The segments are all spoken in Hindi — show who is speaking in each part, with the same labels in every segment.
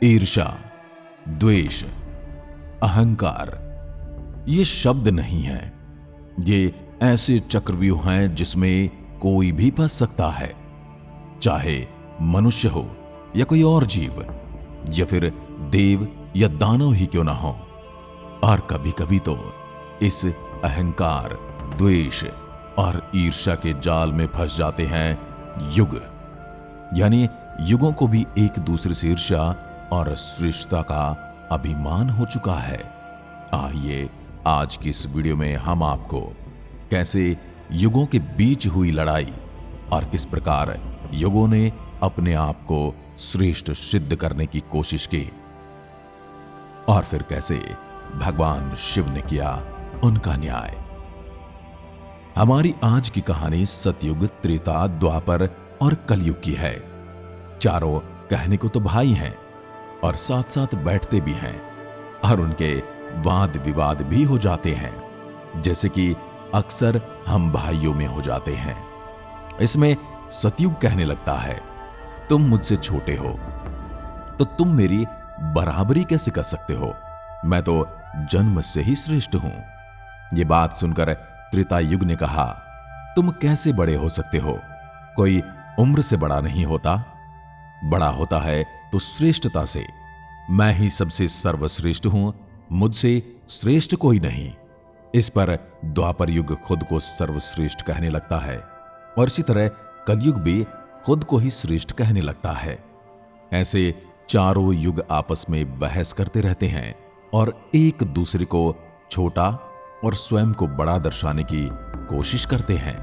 Speaker 1: ईर्ष्या, द्वेष, अहंकार ये शब्द नहीं है। ये ऐसे चक्रव्यूह हैं जिसमें कोई भी फंस सकता है, चाहे मनुष्य हो या कोई और जीव, या फिर देव या दानव ही क्यों ना हो। और कभी कभी तो इस अहंकार, द्वेष और ईर्ष्या के जाल में फंस जाते हैं युग। यानी युगों को भी एक दूसरे से ईर्ष्या और श्रेष्ठता का अभिमान हो चुका है। आइए आज की इस वीडियो में हम आपको कैसे युगों के बीच हुई लड़ाई और किस प्रकार युगों ने अपने आप को श्रेष्ठ सिद्ध करने की कोशिश की और फिर कैसे भगवान शिव ने किया उनका न्याय। हमारी आज की कहानी सतयुग, त्रेता, द्वापर और कलयुग की है। चारों कहने को तो भाई हैं और साथ साथ बैठते भी हैं और उनके वाद विवाद भी हो जाते हैं, जैसे कि अक्सर हम भाइयों में हो जाते हैं। इसमें सतयुग कहने लगता है, तुम मुझसे छोटे हो तो तुम मेरी बराबरी कैसे कर सकते हो? मैं तो जन्म से ही श्रेष्ठ हूं। यह बात सुनकर त्रेता युग ने कहा, तुम कैसे बड़े हो सकते हो? कोई उम्र से बड़ा नहीं होता, बड़ा होता है तो श्रेष्ठता से। मैं ही सबसे सर्वश्रेष्ठ हूं, मुझसे श्रेष्ठ कोई नहीं। इस पर द्वापर युग खुद को सर्वश्रेष्ठ कहने लगता है और इसी तरह कलयुग भी खुद को ही श्रेष्ठ कहने लगता है। ऐसे चारों युग आपस में बहस करते रहते हैं और एक दूसरे को छोटा और स्वयं को बड़ा दर्शाने की कोशिश करते हैं।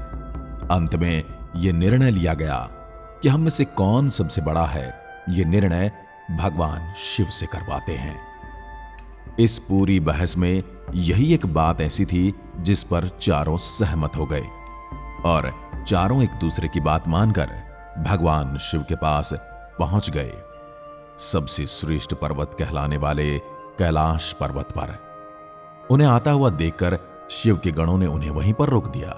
Speaker 1: अंत में यह निर्णय लिया गया कि हम में से कौन सबसे बड़ा है। यह निर्णय भगवान शिव से करवाते हैं। इस पूरी बहस में यही एक बात ऐसी थी जिस पर चारों सहमत हो गए और चारों एक दूसरे की बात मानकर भगवान शिव के पास पहुंच गए, सबसे श्रेष्ठ पर्वत कहलाने वाले कैलाश पर्वत पर। उन्हें आता हुआ देखकर शिव के गणों ने उन्हें वहीं पर रोक दिया।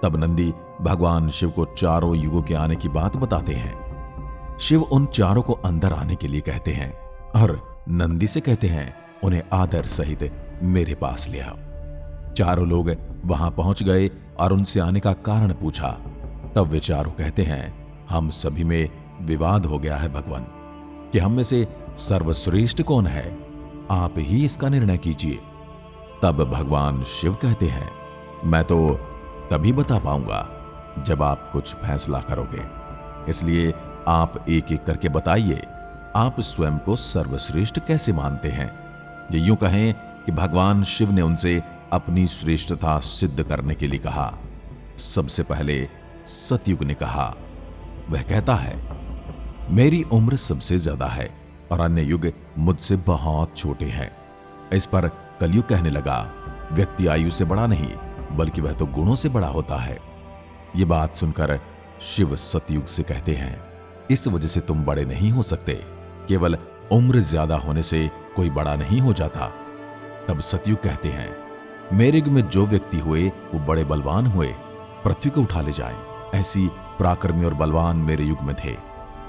Speaker 1: तब नंदी भगवान शिव को चारों युगों के आने की बात बताते हैं। शिव उन चारों को अंदर आने के लिए कहते हैं और नंदी से कहते हैं, उन्हें आदर सहित मेरे पास ले आओ। चारों लोग वहां पहुंच गए और उनसे आने का कारण पूछा। तब वे चारों कहते हैं, हम सभी में विवाद हो गया है भगवान कि हम में से सर्वश्रेष्ठ कौन है, आप ही इसका निर्णय कीजिए। तब भगवान शिव कहते हैं, मैं तो तभी बता पाऊंगा जब आप कुछ फैसला करोगे, इसलिए आप एक एक करके बताइए, आप स्वयं को सर्वश्रेष्ठ कैसे मानते हैं? ये यूं कहें कि भगवान शिव ने उनसे अपनी श्रेष्ठता सिद्ध करने के लिए कहा। सबसे पहले सतयुग ने कहा। वह कहता है, मेरी उम्र सबसे ज्यादा है और अन्य युग मुझसे बहुत छोटे हैं। इस पर कलयुग कहने लगा, व्यक्ति आयु से बड़ा नहीं बल्कि वह तो गुणों से बड़ा होता है। ये बात सुनकर शिव सतयुग से कहते हैं, इस वजह से तुम बड़े नहीं हो सकते, केवल उम्र ज्यादा होने से कोई बड़ा नहीं हो जाता। तब सतयुग कहते हैं, मेरे युग में जो व्यक्ति हुए वो बड़े बलवान हुए, पृथ्वी को उठा ले जाएं। ऐसी पराक्रमी और बलवान मेरे युग में थे।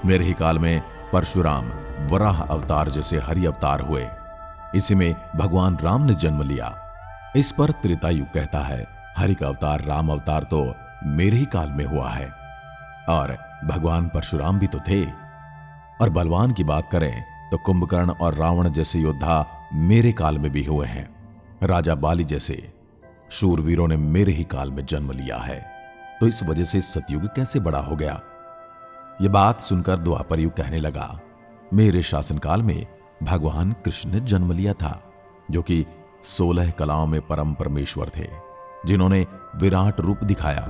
Speaker 1: मेरे ही काल में परशुराम, वराह अवतार जैसे हरि अवतार हुए। इसी में भगवान राम ने जन्म लिया। इस पर त्रेता युग कहता है, हरि का अवतार राम अवतार तो मेरे ही काल में हुआ है और भगवान परशुराम भी तो थे। और बलवान की बात करें तो कुंभकर्ण और रावण जैसे योद्धा मेरे काल में भी हुए हैं। राजा बाली जैसे शूरवीरों ने मेरे ही काल में जन्म लिया है। तो इस वजह से सतयुग कैसे बड़ा हो गया? यह बात सुनकर द्वापर युग कहने लगा, मेरे शासनकाल में भगवान कृष्ण ने जन्म लिया था, जो कि 16 कलाओं में परम परमेश्वर थे, जिन्होंने विराट रूप दिखाया।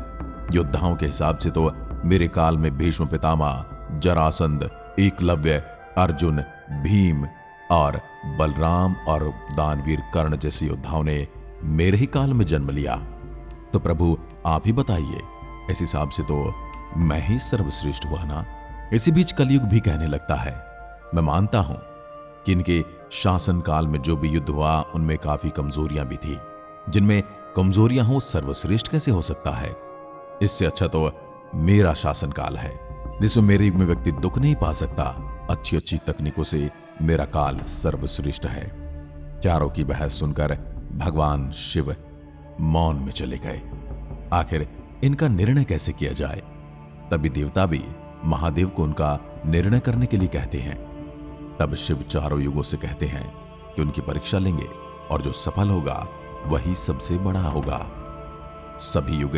Speaker 1: योद्धाओं के हिसाब से तो मेरे काल में भीष्म पितामह, जरासंध, एकलव्य, अर्जुन, भीम और बलराम और दानवीर कर्ण जैसे योद्धाओं ने मेरे ही काल में जन्म लिया। तो प्रभु आप ही बताइए, इस हिसाब से तो मैं ही सर्वश्रेष्ठ हुआ ना? इसी बीच कलयुग भी कहने लगता है, मैं मानता हूं कि इनके शासन काल में जो भी युद्ध हुआ उनमें काफी कमजोरियां भी थी। जिनमें कमजोरियां हो सर्वश्रेष्ठ कैसे हो सकता है? इससे अच्छा तो मेरा शासन काल है, जिसमें मेरे युग में व्यक्ति दुख नहीं पा सकता, अच्छी अच्छी तकनीकों से मेरा काल सर्वश्रेष्ठ है। चारों की बहस सुनकर भगवान शिव मौन में चले गए। आखिर इनका निर्णय कैसे किया जाए? तभी देवता भी महादेव को उनका निर्णय करने के लिए कहते हैं। तब शिव चारों युगों से कहते हैं कि उनकी परीक्षा लेंगे और जो सफल होगा वही सबसे बड़ा होगा। सभी युग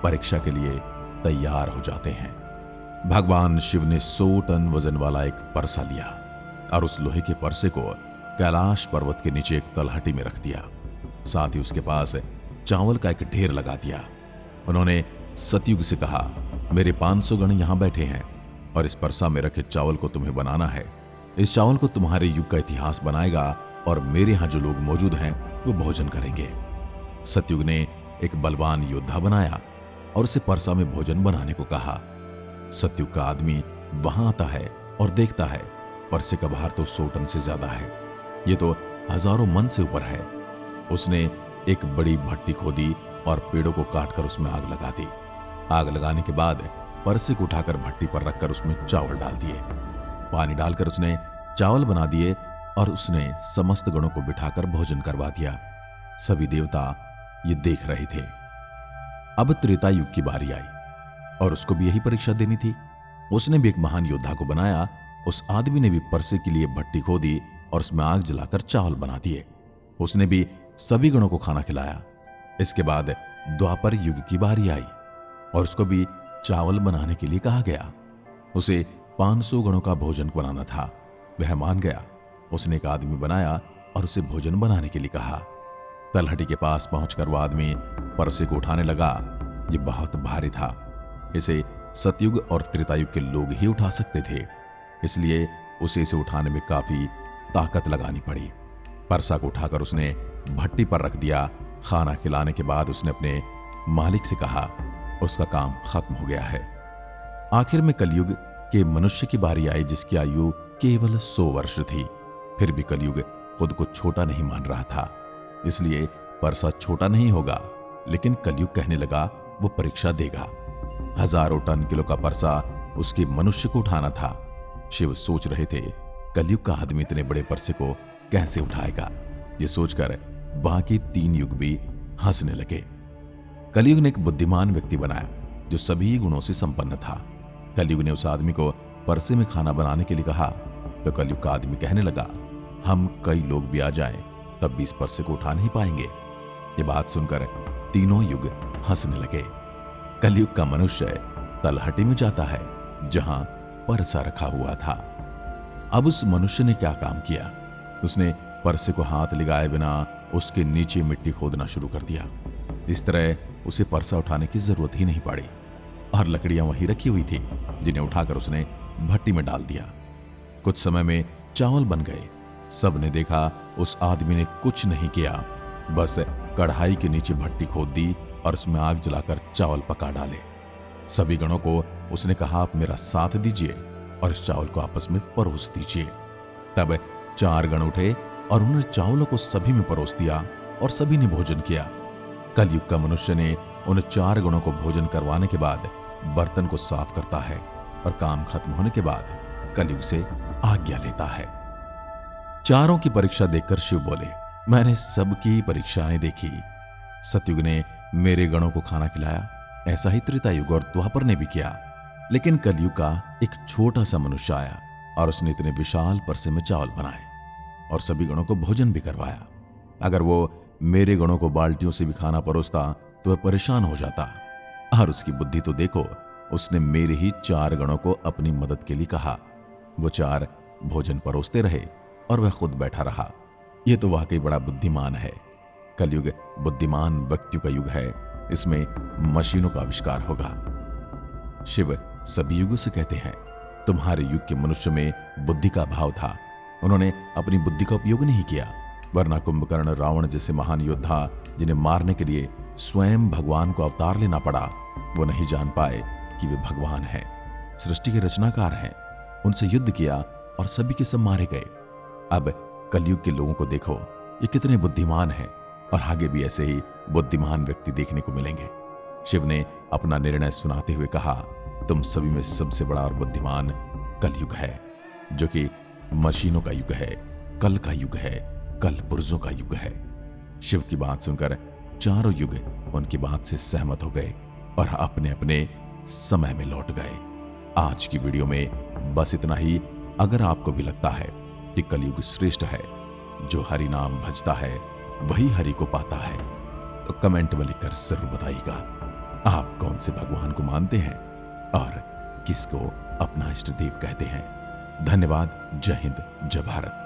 Speaker 1: परीक्षा के लिए तैयार हो जाते हैं। भगवान शिव ने 100 टन वजन वाला एक परसा लिया और उस लोहे के परसे को कैलाश पर्वत के नीचे एक तलहटी में रख दिया। साथ ही उसके पास चावल का एक ढेर लगा दिया। उन्होंने सतयुग से कहा, मेरे 500 गण यहां बैठे हैं और इस परसा में रखे चावल को तुम्हें बनाना है। इस चावल को तुम्हारे युग का इतिहास बनाएगा और मेरे यहां जो लोग मौजूद हैं वो भोजन करेंगे। सतयुग ने एक बलवान योद्धा बनाया और उसे परसा में भोजन बनाने को कहा। सतयुग का आदमी वहां आता है और देखता है परसे का भार तो 100 टन से ज्यादा है, ये तो हजारों मन से ऊपर है। उसने एक बड़ी भट्टी खोदी और पेड़ों को काटकर उसमें आग लगा दी। आग लगाने के बाद परसे को उठाकर भट्टी पर रखकर उसमें चावल डाल दिए। पानी डालकर उसने चावल बना दिए और उसने समस्त गणों को बिठाकर भोजन करवा दिया। सभी देवता ये देख रहे थे। अब त्रेता युग की बारी आई और उसको भी यही परीक्षा देनी थी। उसने भी एक महान योद्धा को बनाया। उस आदमी ने भी परसे के लिए भट्टी खोदी और उसमें आग जलाकर चावल बना दिए। उसने भी सभी गणों को खाना खिलाया। इसके बाद द्वापर युग की बारी आई और उसको भी चावल बनाने के लिए कहा गया। उसे 500 गणों का भोजन बनाना था। वह मान गया। उसने एक आदमी बनाया और उसे भोजन बनाने के लिए कहा। तलहटी के पास पहुंचकर वह आदमी परसे को उठाने लगा। ये बहुत भारी था। इसे सतयुग और त्रेतायुग के लोग ही उठा सकते थे, इसलिए उसे इसे उठाने में काफी ताकत लगानी पड़ी। परसा को उठाकर उसने भट्टी पर रख दिया। खाना खिलाने के बाद उसने अपने मालिक से कहा, उसका काम खत्म हो गया है। आखिर में कलयुग के मनुष्य की बारी आई, जिसकी आयु केवल 100 वर्ष थी। फिर भी कलयुग खुद को छोटा नहीं मान रहा था, इसलिए परसा छोटा नहीं होगा। लेकिन कलयुग कहने लगा वो परीक्षा देगा। हजारों टन किलो का परसा उसके मनुष्य को उठाना था। शिव सोच रहे थे कलयुग का आदमी इतने बड़े परसे को कैसे उठाएगा। ये सोचकर बाकी 3 युग भी हंसने लगे। कलयुग ने एक बुद्धिमान व्यक्ति बनाया जो सभी गुणों से संपन्न था। कलयुग ने उस आदमी को परसे में खाना बनाने के लिए कहा तो कलयुग का आदमी कहने लगा, हम कई लोग भी आ जाएं तब भी इस परसे को उठा नहीं पाएंगे। ये बात सुनकर तीनों युग हंसने लगे। कलयुग का मनुष्य तलहटी में जाता है जहां परसा रखा हुआ था। अब उस मनुष्य ने क्या काम किया? उसने परसे को हाथ लगाए बिना उसके नीचे मिट्टी खोदना शुरू कर दिया। इस तरह उसे परसा उठाने की जरूरत ही नहीं पड़ी और लकड़ियां वहीं रखी हुई थी, जिन्हें उठाकर उसने भट्टी में डाल दिया। कुछ समय में चावल बन गए। सबने देखा उस आदमी ने कुछ नहीं किया, बस कढ़ाई के नीचे भट्टी खोद दी और उसमें आग जलाकर चावल पका डाले। सभी गणों को उसने कहा, आप मेरा साथ दीजिए और इस चावल को आपस में परोस दीजिए। तब 4 गण उठे और उन्होंने चावलों को सभी में परोस दिया और सभी ने भोजन किया। कलयुग का मनुष्य ने उन 4 गणों को भोजन करवाने के बाद बर्तन को साफ करता है और काम खत्म होने के बाद कलयुग से आज्ञा लेता है। चारों की परीक्षा देखकर शिव बोले, मैंने सबकी परीक्षाएं देखी। सतयुग ने मेरे गणों को खाना खिलाया, ऐसा ही त्रेतायुग और द्वापर ने भी किया। लेकिन कलयुग का एक छोटा सा मनुष्य आया और उसने इतने विशाल परसे में चावल बनाए और सभी गणों को भोजन भी करवाया। अगर वो मेरे गणों को बाल्टियों से भी खाना परोसता तो वह परेशान हो जाता। और उसकी बुद्धि तो देखो, उसने मेरे ही 4 गणों को अपनी मदद के लिए कहा। वो 4 भोजन परोसते रहे और वह खुद बैठा रहा। यह तो वाकई बड़ा बुद्धिमान है। कलयुग बुद्धिमान व्यक्तियों का युग है, इसमें मशीनों का आविष्कार होगा। शिव सभी युगों से कहते हैं, तुम्हारे युग के मनुष्य में बुद्धि का अभाव था। उन्होंने अपनी बुद्धि का उपयोग नहीं किया, वरना कुंभकर्ण, रावण जैसे महान योद्धा जिन्हें मारने के लिए स्वयं भगवान को अवतार लेना पड़ा, वो नहीं जान पाए कि वे भगवान हैं, सृष्टि के रचनाकार हैं। उनसे युद्ध किया और सभी के सब मारे गए। अब कलयुग के लोगों को देखो, ये कितने बुद्धिमान हैं और आगे भी ऐसे ही बुद्धिमान व्यक्ति देखने को मिलेंगे। शिव ने अपना निर्णय सुनाते हुए कहा, तुम सभी में सबसे बड़ा और बुद्धिमान कलयुग है, जो कि मशीनों का युग है, कल का युग है, कल पुर्जों का युग है। शिव की बात सुनकर चारों युग उनकी बात से सहमत हो गए और अपने अपने समय में लौट गए। आज की वीडियो में बस इतना ही। अगर आपको भी लगता है कि कलयुग श्रेष्ठ है, जो हरि नाम भजता है वही हरि को पाता है, तो कमेंट में लिखकर जरूर बताइएगा आप कौन से भगवान को मानते हैं और किसको अपना इष्ट देव कहते हैं। धन्यवाद। जय हिंद, जय भारत।